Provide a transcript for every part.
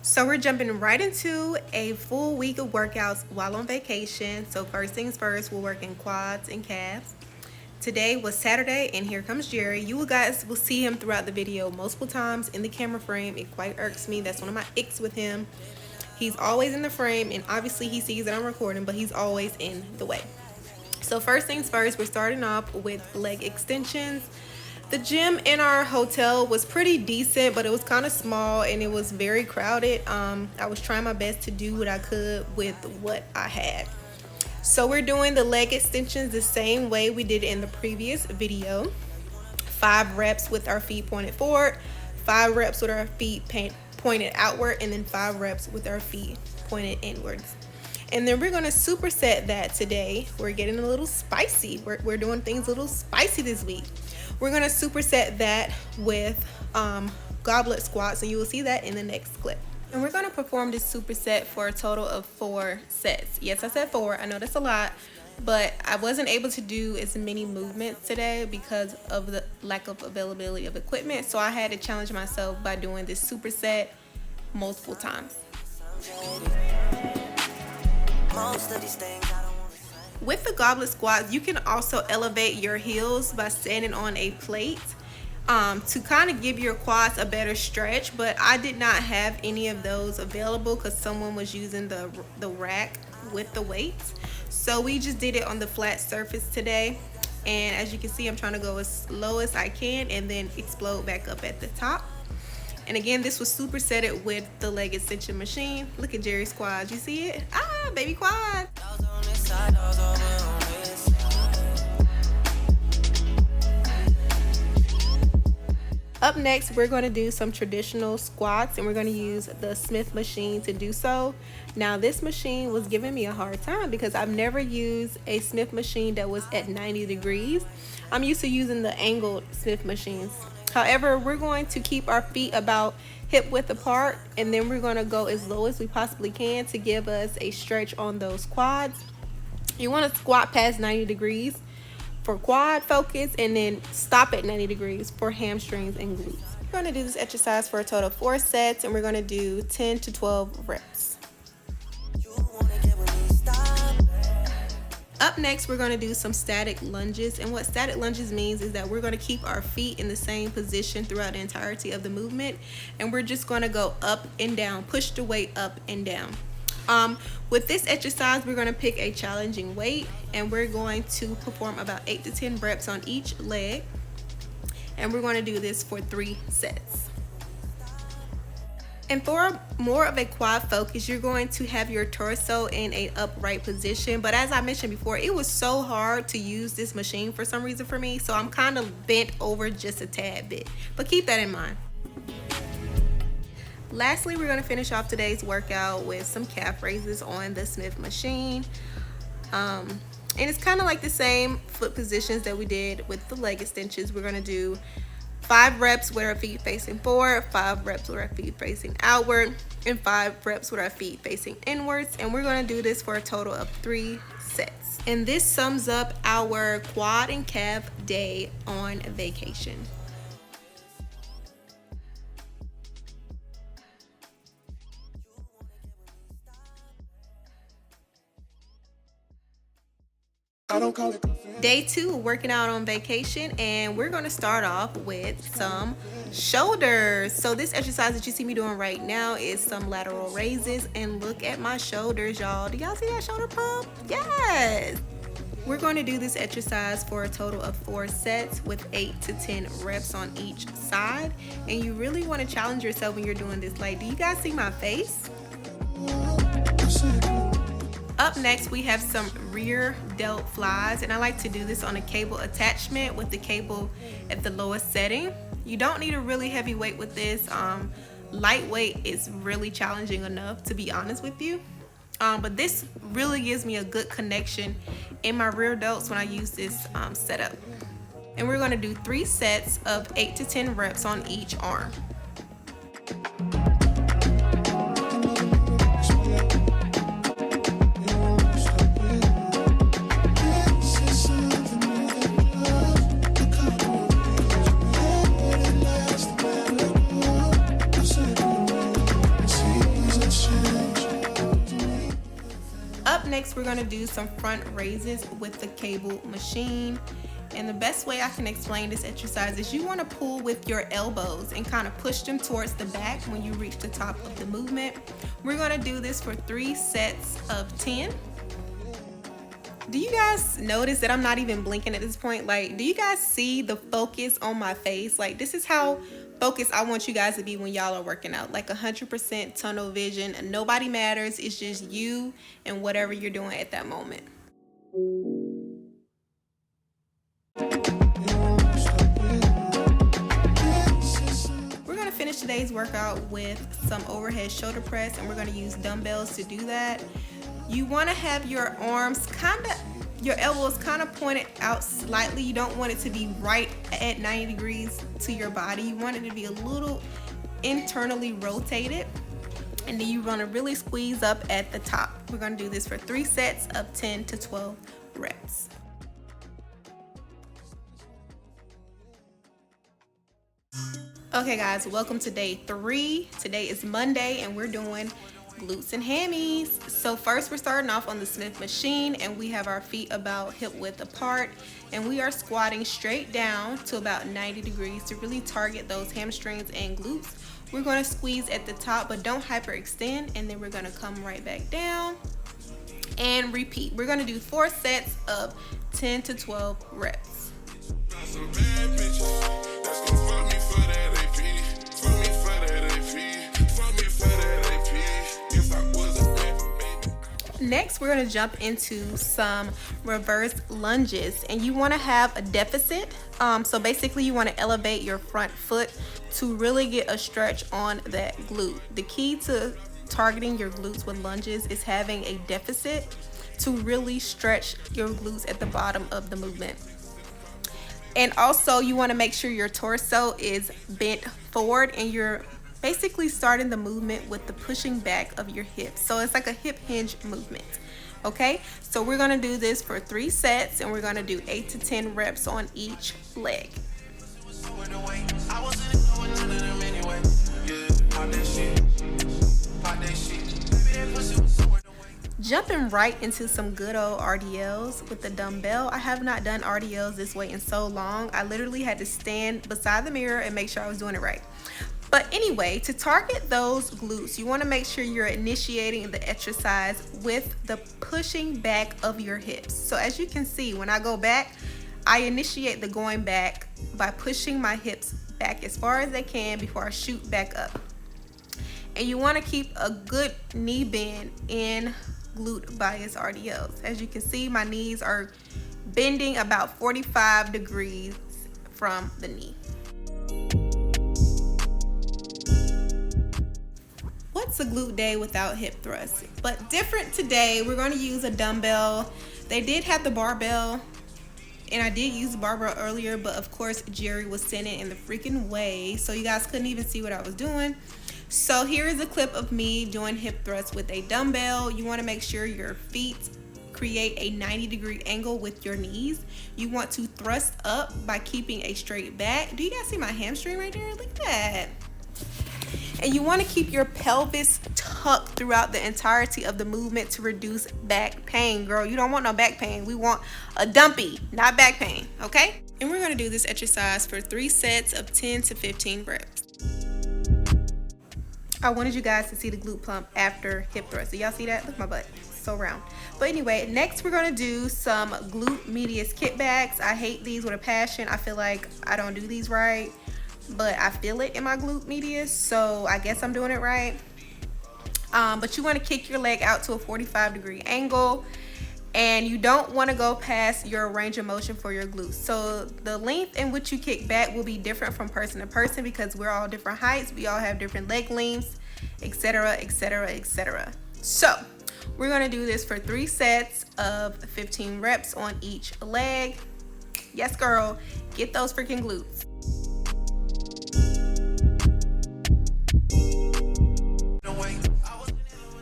So we're jumping right into a full week of workouts while on vacation. So first things first, we're working quads and calves. Today was Saturday, and here comes Jerry. You guys will see him throughout the video multiple times in the camera frame. It quite irks me. That's one of my icks with him. He's always in the frame, and obviously he sees that I'm recording, but he's always in the way. So first things first, we're starting off with leg extensions. The gym in our hotel was pretty decent, but it was kind of small and it was very crowded. I was trying my best to do what I could with what I had. So we're doing the leg extensions the same way we did in the previous video. 5 reps with our feet pointed forward, 5 reps with our feet pointed outward, and then 5 reps with our feet pointed inwards. And then we're going to superset that today. We're getting a little spicy. We're doing things a little spicy this week. We're going to superset that with goblet squats, and you will see that in the next clip. And we're going to perform this superset for a total of 4 sets. Yes, I said 4. I know that's a lot, but I wasn't able to do as many movements today because of the lack of availability of equipment. So I had to challenge myself by doing this superset multiple times. With the goblet squats, you can also elevate your heels by standing on a plate to kind of give your quads a better stretch, but I did not have any of those available because someone was using the rack with the weights. So we just did it on the flat surface today, and as you can see, I'm trying to go as low as I can and then explode back up at the top. And again, this was supersetted with the leg extension machine. Look at Jerry's quads. You see it? Ah, baby quad. Up next, we're going to do some traditional squats, and we're going to use the Smith machine to do so. Now, this machine was giving me a hard time because I've never used a Smith machine that was at 90 degrees. I'm used to using the angled Smith machines. However, we're going to keep our feet about hip width apart, and then we're going to go as low as we possibly can to give us a stretch on those quads. You want to squat past 90 degrees for quad focus, and then stop at 90 degrees for hamstrings and glutes. We're going to do this exercise for a total of 4 sets, and we're going to do 10 to 12 reps. Up next, we're going to do some static lunges, and what static lunges means is that we're going to keep our feet in the same position throughout the entirety of the movement, and we're just going to go up and down, push the weight up and down. With this exercise, we're going to pick a challenging weight, and we're going to perform about 8 to 10 reps on each leg, and we're going to do this for 3 sets. And for more of a quad focus, you're going to have your torso in an upright position. But as I mentioned before, it was so hard to use this machine for some reason for me. So I'm kind of bent over just a tad bit. But keep that in mind. Lastly, we're going to finish off today's workout with some calf raises on the Smith machine. And it's kind of like the same foot positions that we did with the leg extensions. We're going to do 5 reps with our feet facing forward, 5 reps with our feet facing outward, and 5 reps with our feet facing inwards. And we're going to do this for a total of 3 sets. And this sums up our quad and calf day on vacation. Day 2, working out on vacation, and we're going to start off with some shoulders. So this exercise that you see me doing right now is some lateral raises, and look at my shoulders, y'all. Do y'all see that shoulder pump? Yes. We're going to do this exercise for a total of 4 sets with 8 to 10 reps on each side, and you really want to challenge yourself when you're doing this. Like, do you guys see my face? Up next, we have some rear delt flies, and I like to do this on a cable attachment with the cable at the lowest setting. You don't need a really heavy weight with this. Lightweight is really challenging enough, to be honest with you. But this really gives me a good connection in my rear delts when I use this setup. And we're going to do 3 sets of 8 to 10 reps on each arm. next we're gonna do some front raises with the cable machine. And the best way I can explain this exercise is you want to pull with your elbows and kind of push them towards the back when you reach the top of the movement. We're going to do this for 3 sets of 10. Do you guys notice that I'm not even blinking at this point? Like, do you guys see the focus on my face? Like, this is how focused I want you guys to be when y'all are working out. Like 100% tunnel vision. Nobody matters. It's just you and whatever you're doing at that moment. Finish today's workout with some overhead shoulder press, and we're going to use dumbbells to do that. You want to have your arms your elbows kind of pointed out slightly. You don't want it to be right at 90 degrees to your body. You want it to be a little internally rotated, and then you want to really squeeze up at the top. We're going to do this for 3 sets of 10 to 12 reps. Okay guys, welcome to day 3. Today is Monday and we're doing glutes and hammies. So first we're starting off on the Smith machine, and we have our feet about hip width apart, and we are squatting straight down to about 90 degrees to really target those hamstrings and glutes. We're going to squeeze at the top, but don't hyperextend, and then we're going to come right back down and repeat. We're going to do 4 sets of 10 to 12 reps. Next, we're going to jump into some reverse lunges, and you want to have a deficit. So basically you want to elevate your front foot to really get a stretch on that glute. The key to targeting your glutes with lunges is having a deficit to really stretch your glutes at the bottom of the movement. And also you want to make sure your torso is bent forward, and you're basically starting the movement with the pushing back of your hips. So it's like a hip hinge movement. Okay, so we're going to do this for 3 sets, and we're going to do 8 to 10 reps on each leg. Jumping right into some good old RDLs with the dumbbell. I have not done RDLs this way in so long. I literally had to stand beside the mirror and make sure I was doing it right. But anyway, to target those glutes, you want to make sure you're initiating the exercise with the pushing back of your hips. So as you can see, when I go back, I initiate the going back by pushing my hips back as far as they can before I shoot back up. And you want to keep a good knee bend in glute bias RDLs. As you can see, my knees are bending about 45 degrees from the knee. What's a glute day without hip thrusts? But different today, we're going to use a dumbbell. They did have the barbell, and I did use the barbell earlier, but of course Jerry was standing in the freaking way, so you guys couldn't even see what I was doing. So here is a clip of me doing hip thrusts with a dumbbell. You want to make sure your feet create a 90-degree angle with your knees. You want to thrust up by keeping a straight back. Do you guys see my hamstring right there? Look at that. And you want to keep your pelvis tucked throughout the entirety of the movement to reduce back pain. Girl, you don't want no back pain. We want a dumpy, not back pain, okay? And we're going to do this exercise for 3 sets of 10 to 15 reps. I wanted you guys to see the glute pump after hip thrust. Do y'all see that? Look at my butt, so round. But anyway, next we're gonna do some glute medius kickbacks. I hate these with a passion. I feel like I don't do these right, but I feel it in my glute medius, so I guess I'm doing it right. But you want to kick your leg out to a 45-degree angle, and you don't want to go past your range of motion for your glutes. So the length in which you kick back will be different from person to person because we're all different heights, we all have different leg lengths, etc, etc, etc. So we're going to do this for 3 sets of 15 reps on each leg. Yes girl, get those freaking glutes.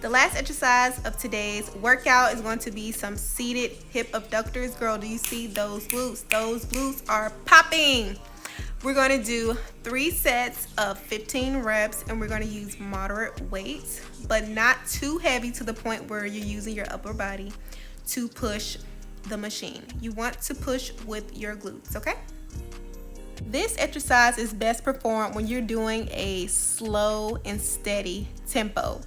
The last exercise of today's workout is going to be some seated hip abductors. Girl, do you see those glutes? Those glutes are popping. We're going to do 3 sets of 15 reps, and we're going to use moderate weights, but not too heavy to the point where you're using your upper body to push the machine. You want to push with your glutes, okay? This exercise is best performed when you're doing a slow and steady tempo.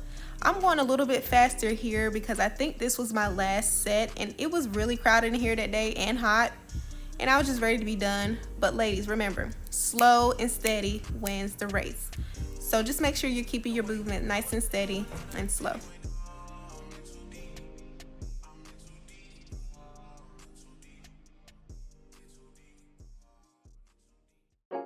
I'm going a little bit faster here because I think this was my last set and it was really crowded in here that day and hot, and I was just ready to be done. But ladies, remember, slow and steady wins the race. So just make sure you're keeping your movement nice and steady and slow.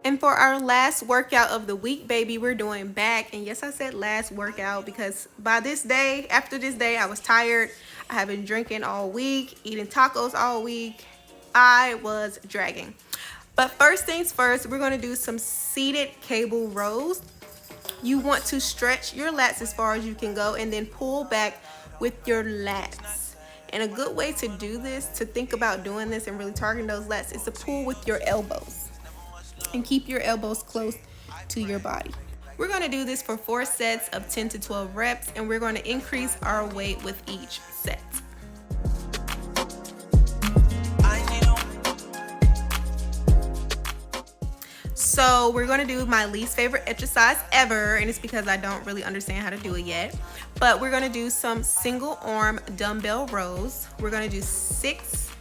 And for our last workout of the week, baby, we're doing back. And yes, I said last workout because by this day, after this day, I was tired. I have been drinking all week, eating tacos all week. I was dragging. But first things first, we're going to do some seated cable rows. You want to stretch your lats as far as you can go and then pull back with your lats. And a good way to do this, to think about doing this and really targeting those lats, is to pull with your elbows and keep your elbows close to your body. We're going to do this for 4 sets of 10 to 12 reps, and we're going to increase our weight with each set. So we're going to do my least favorite exercise ever, and it's because I don't really understand how to do it yet. But we're going to do some single arm dumbbell rows. We're going to do 6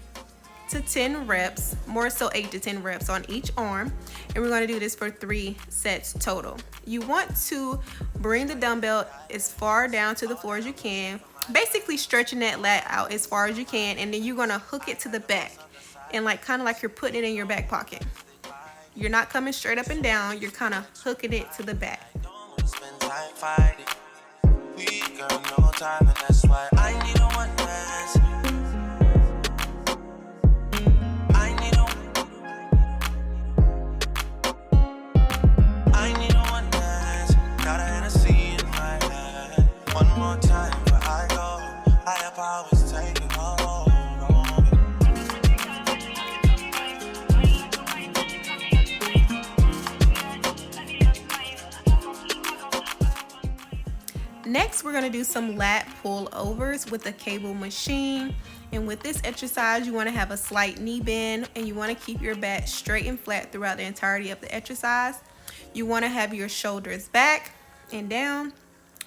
to 10 reps, more so 8 to 10 reps on each arm, and we're going to do this for 3 sets total. You want to bring the dumbbell as far down to the floor as you can, basically stretching that lat out as far as you can, and then you're going to hook it to the back and kind of like you're putting it in your back pocket. You're not coming straight up and down, you're kind of hooking it to the back. Next, we're going to do some lat pullovers with a cable machine. And with this exercise, you want to have a slight knee bend and you want to keep your back straight and flat throughout the entirety of the exercise. You want to have your shoulders back and down,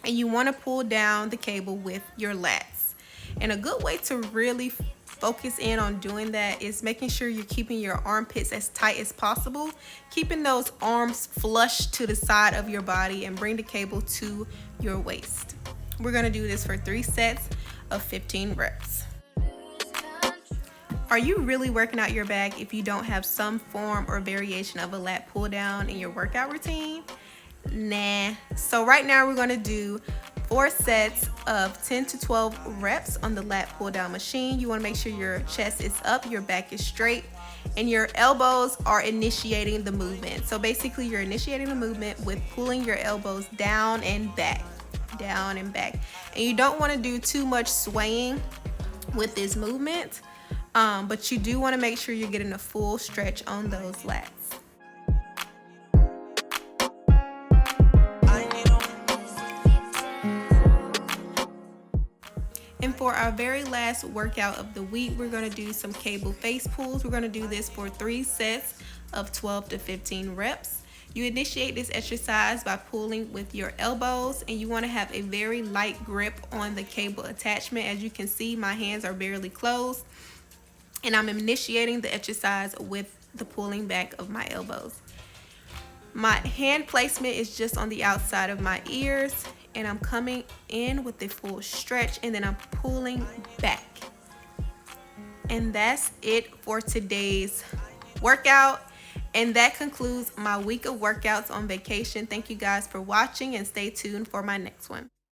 and you want to pull down the cable with your lats. And a good way to really focus in on doing that is making sure you're keeping your armpits as tight as possible, keeping those arms flush to the side of your body, and bring the cable to your waist. We're going to do this for 3 sets of 15 reps. Are you really working out your back if you don't have some form or variation of a lat pull down in your workout routine? Nah. So right now we're going to do 4 sets of 10 to 12 reps on the lat pull down machine. You want to make sure your chest is up, your back is straight, and your elbows are initiating the movement. So basically you're initiating the movement with pulling your elbows down and back, down and back. And you don't want to do too much swaying with this movement, but you do want to make sure you're getting a full stretch on those lats. And for our very last workout of the week, we're going to do some cable face pulls. We're going to do this for 3 sets of 12 to 15 reps. You initiate this exercise by pulling with your elbows, and you want to have a very light grip on the cable attachment. As you can see, my hands are barely closed, and I'm initiating the exercise with the pulling back of my elbows. My hand placement is just on the outside of my ears, and I'm coming in with the full stretch, and then I'm pulling back. And that's it for today's workout. And that concludes my week of workouts on vacation. Thank you guys for watching, and stay tuned for my next one.